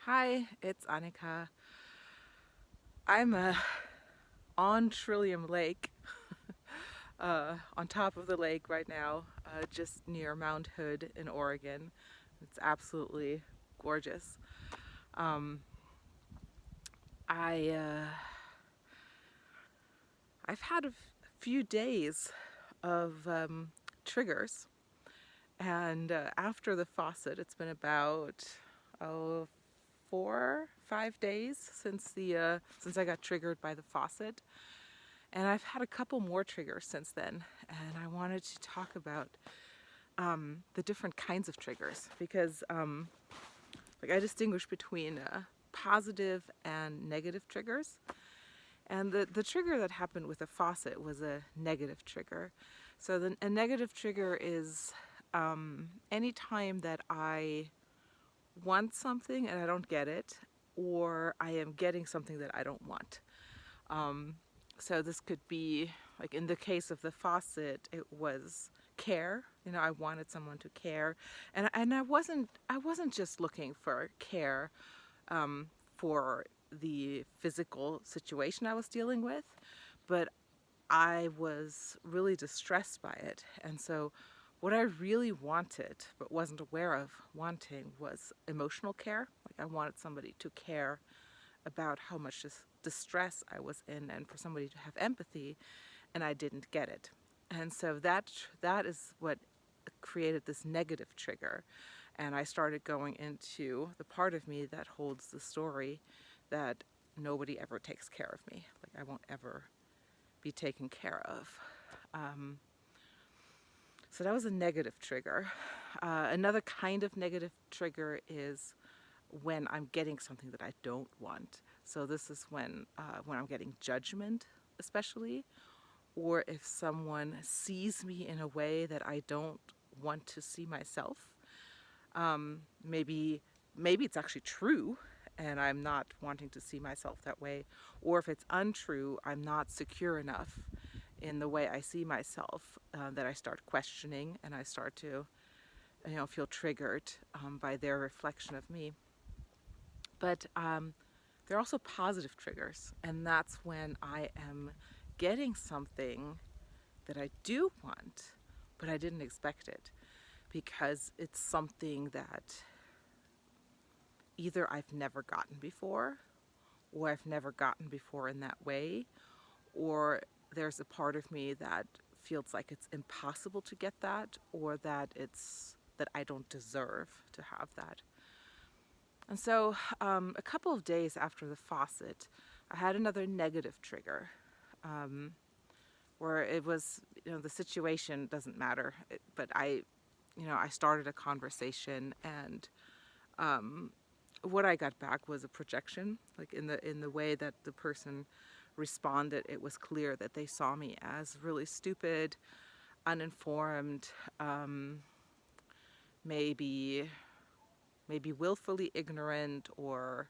Hi, it's Annika. I'm on Trillium Lake, on top of the lake right now, just near Mount Hood in Oregon. It's absolutely gorgeous. Um, I I've had a few days of triggers, and after the faucet, it's been about oh 4, 5 days since I got triggered by the faucet. And I've had a couple more triggers since then, and I wanted to talk about the different kinds of triggers because, I distinguish between positive and negative triggers. And the trigger that happened with the faucet was a negative trigger. So a negative trigger is any time that I want something and I don't get it, or I am getting something that I don't want. Um, so this could be like in the case of the faucet, it was care. I wanted someone to care, and I wasn't just looking for care for the physical situation I was dealing with, but I was really distressed by it. And so what I really wanted but wasn't aware of wanting was emotional care. Like I wanted somebody to care about how much distress I was in and for somebody to have empathy, and I didn't get it. And so that is what created this negative trigger. And I started going into the part of me that holds the story that nobody ever takes care of me. Like I won't ever be taken care of. Um, so that was a negative trigger. Another kind of negative trigger is when I'm getting something that I don't want. So this is when I'm getting judgment, especially, or if someone sees me in a way that I don't want to see myself. Maybe it's actually true, and I'm not wanting to see myself that way, or if it's untrue, I'm not secure enough in the way I see myself that I start questioning and I start to, feel triggered by their reflection of me. But there are also positive triggers, and that's when I am getting something that I do want, but I didn't expect it because it's something that either I've never gotten before, or I've never gotten before in that way, or there's a part of me that feels like it's impossible to get that, or that I don't deserve to have that. And so, a couple of days after the faucet, I had another negative trigger, um, where it was, the situation doesn't matter, but I started a conversation, and what I got back was a projection. Like in the way that the person responded, it was clear that they saw me as really stupid, uninformed, maybe willfully ignorant, or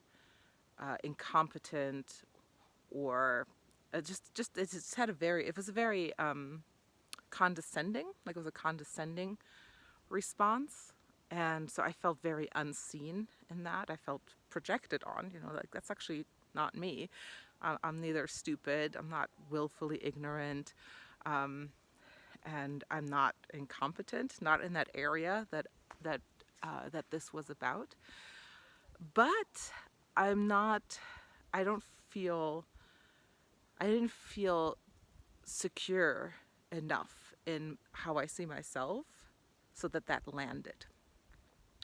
incompetent, or just it just had a very it was a very condescending, like it was a condescending response. And so I felt very unseen in that. I felt projected on, like that's actually not me. I'm neither stupid, I'm not willfully ignorant, um, and I'm not incompetent, not in that area that this was about. But I'm not, I don't feel, I didn't feel secure enough in how I see myself so that landed.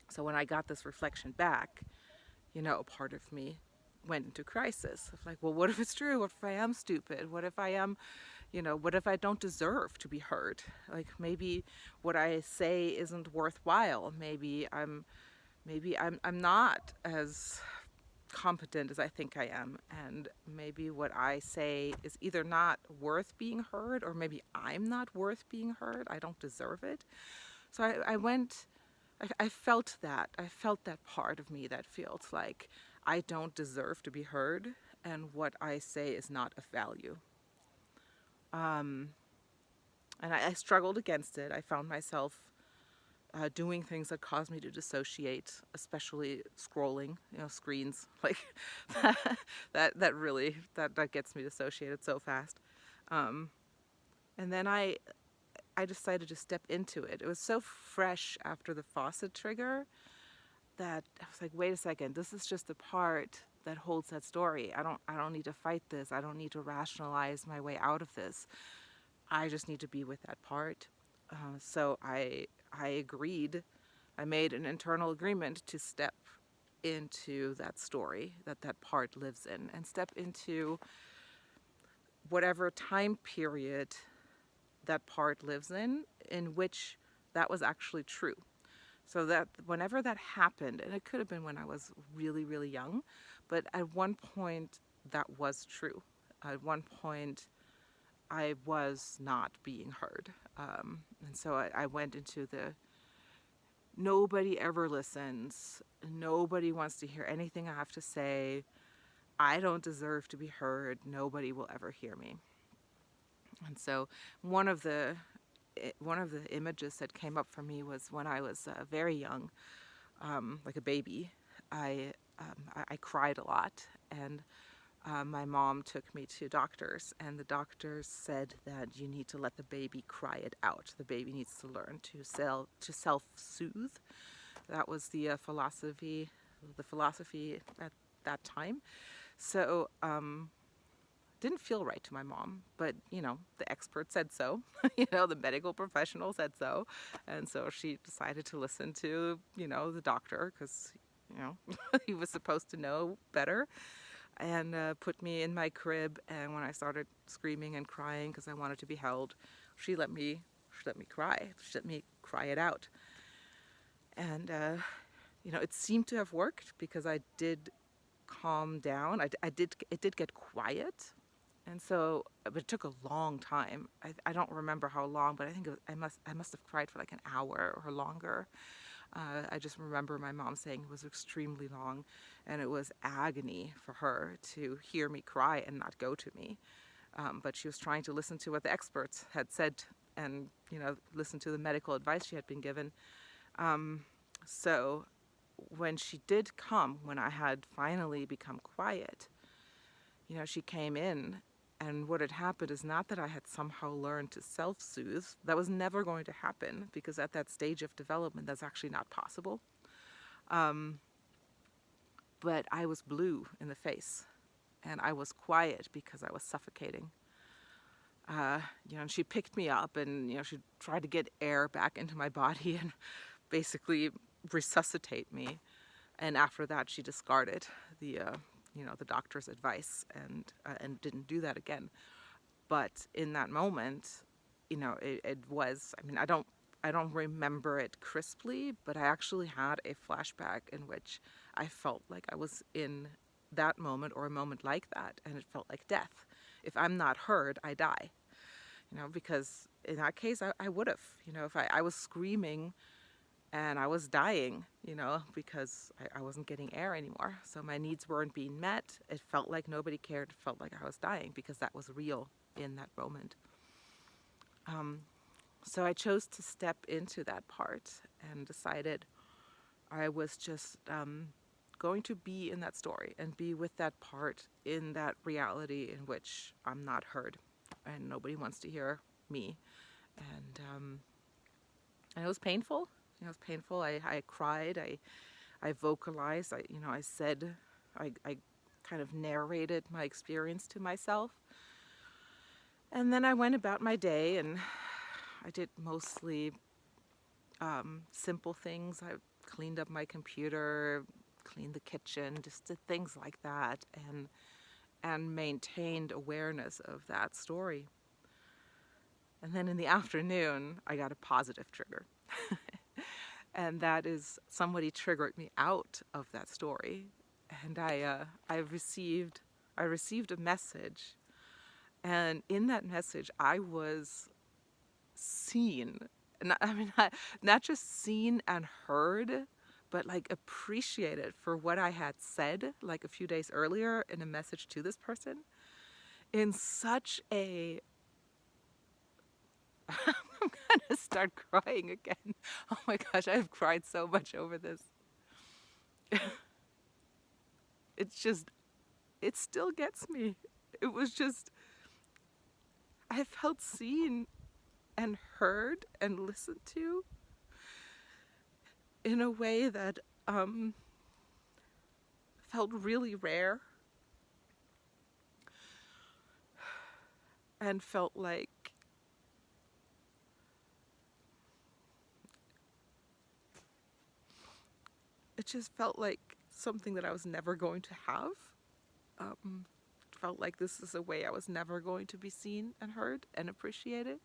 So when I got this reflection back, a part of me went into crisis of like, well, what if it's true? What if I am stupid? What if I am, what if I don't deserve to be heard? Like maybe what I say isn't worthwhile. Maybe I'm not as competent as I think I am, and maybe what I say is either not worth being heard, or maybe I'm not worth being heard. I don't deserve it. So I felt that. I felt that part of me that feels like I don't deserve to be heard, and what I say is not of value. And I struggled against it. I found myself doing things that cause me to dissociate, especially scrolling, screens. Like that really that gets me dissociated so fast. Um, and then I decided to step into it. It was so fresh after the faucet trigger that I was like, wait a second, this is just the part that holds that story. I don't need to fight this. I don't need to rationalize my way out of this. I just need to be with that part. So I agreed. I made an internal agreement to step into that story that part lives in, and step into whatever time period that part lives in which that was actually true. So that whenever that happened, and it could have been when I was really, really young, but at one point that was true. At one point I was not being heard. And so I went into the nobody ever listens. Nobody wants to hear anything I have to say. I don't deserve to be heard. Nobody will ever hear me. And so one of the images that came up for me was when I was very young, like a baby. I cried a lot, and my mom took me to doctors, and the doctors said that you need to let the baby cry it out. The baby needs to learn to self-soothe. That was the philosophy at that time. So didn't feel right to my mom, but the expert said so. The medical professional said so, and so she decided to listen to the doctor, because he was supposed to know better, and put me in my crib. And when I started screaming and crying because I wanted to be held, she let me cry. She let me cry it out. And it seemed to have worked, because I did calm down. It did get quiet. And so, but it took a long time. I don't remember how long, but I think I must have cried for like an hour or longer. I just remember my mom saying it was extremely long, and it was agony for her to hear me cry and not go to me. But she was trying to listen to what the experts had said, and listen to the medical advice she had been given. So when she did come, when I had finally become quiet, she came in. And what had happened is not that I had somehow learned to self-soothe. That was never going to happen, because at that stage of development, that's actually not possible. But I was blue in the face, and I was quiet because I was suffocating. And she picked me up, and she tried to get air back into my body and basically resuscitate me. And after that, she discarded the doctor's advice, and didn't do that again. But in that moment, it was, I don't remember it crisply, but I actually had a flashback in which I felt like I was in that moment, or a moment like that, and it felt like death. If I'm not heard, I die. Because in that case, I would have. If I was screaming and I was dying, because I wasn't getting air anymore. So my needs weren't being met. It felt like nobody cared. It felt like I was dying, because that was real in that moment. So I chose to step into that part, and decided I was just going to be in that story, and be with that part in that reality in which I'm not heard, and nobody wants to hear me. And it was painful. It was painful. I cried. I vocalized. I said, I kind of narrated my experience to myself. And then I went about my day, and I did mostly simple things. I cleaned up my computer, cleaned the kitchen, just did things like that, and maintained awareness of that story. And then in the afternoon, I got a positive trigger. And that is, somebody triggered me out of that story. And I received a message. And in that message, I was seen. Not just seen and heard, but like appreciated for what I had said, like a few days earlier in a message to this person, in such a gonna start crying again. Oh my gosh, I've cried so much over this. It's just, it still gets me. It was just, I felt seen and heard and listened to in a way that felt really rare and felt like it just felt like something that I was never going to have. It felt like this is a way I was never going to be seen and heard and appreciated.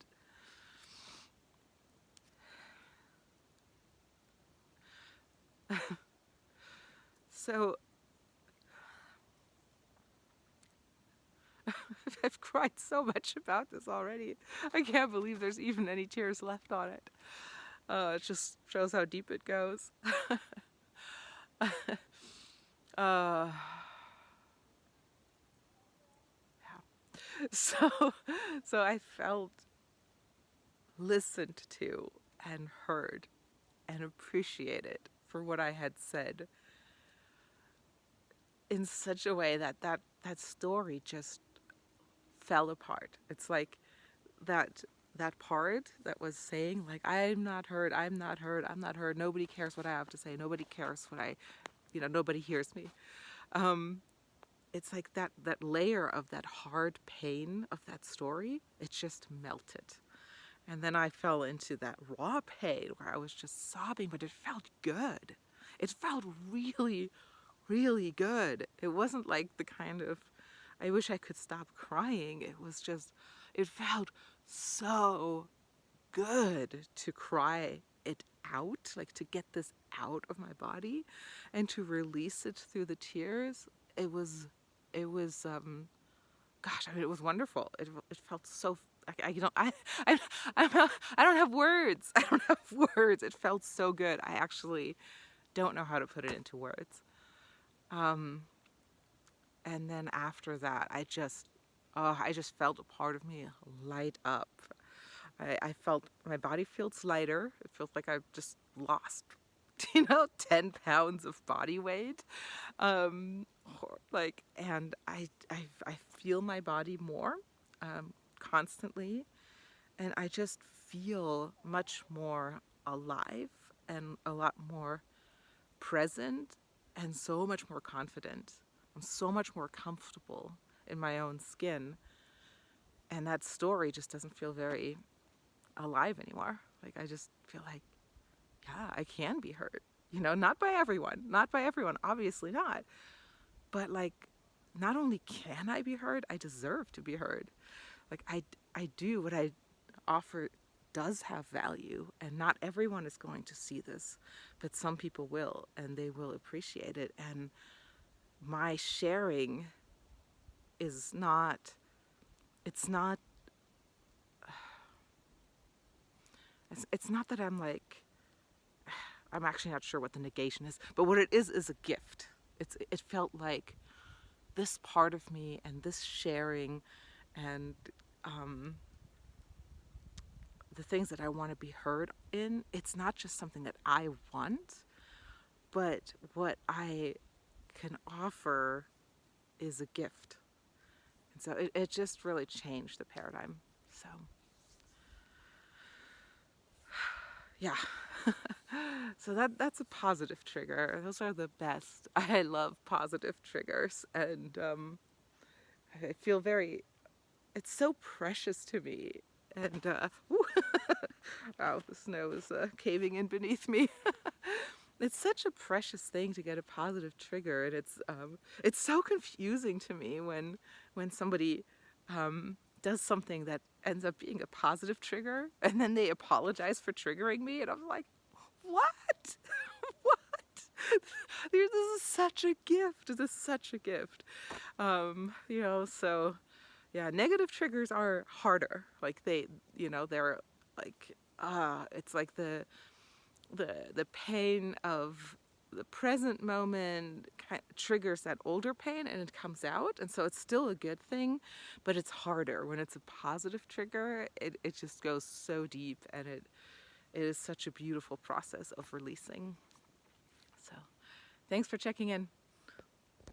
So I've cried so much about this already. I can't believe there's even any tears left on it. It just shows how deep it goes. uh, so, so I felt listened to and heard and appreciated for what I had said in such a way that that story just fell apart. It's like that part that was saying like, I'm not heard, I'm not heard, I'm not heard, nobody cares what I have to say, nobody cares what I, nobody hears me. It's like that layer of that hard pain of that story, it just melted. And then I fell into that raw pain where I was just sobbing, but it felt good. It felt really, really good. It wasn't like the kind of, I wish I could stop crying. It was just, it felt so good to cry it out, like to get this out of my body and to release it through the tears. It was, gosh, I mean, it was wonderful. It felt so, I don't have words. I don't have words. It felt so good. I actually don't know how to put it into words. And then after that, I just felt a part of me light up. I felt my body feels lighter. It feels like I've just lost, 10 pounds of body weight. And I feel my body more constantly. And I just feel much more alive and a lot more present and so much more confident. I'm so much more comfortable in my own skin. And that story just doesn't feel very alive anymore. Like, I just feel like, yeah, I can be heard. Not by everyone, obviously not. But like, not only can I be heard, I deserve to be heard. Like, I do what I offer does have value, and not everyone is going to see this, but some people will, and they will appreciate it. And my sharing is not, it's not, it's not that I'm like, I'm actually not sure what the negation is, but what it is a gift. It felt like this part of me and this sharing and the things that I want to be heard in, it's not just something that I want, but what I can offer is a gift. And so it just really changed the paradigm. So, yeah. So that's a positive trigger. Those are the best. I love positive triggers. And I feel very, it's so precious to me. And, wow, the snow is caving in beneath me. It's such a precious thing to get a positive trigger, and it's so confusing to me when somebody does something that ends up being a positive trigger, and then they apologize for triggering me, and I'm like, what? What? This is such a gift. This is such a gift. So yeah, negative triggers are harder. Like they're like it's like the pain of the present moment triggers that older pain and it comes out, and so it's still a good thing, but it's harder when it's a positive trigger. It just goes so deep, and it is such a beautiful process of releasing. So thanks for checking in.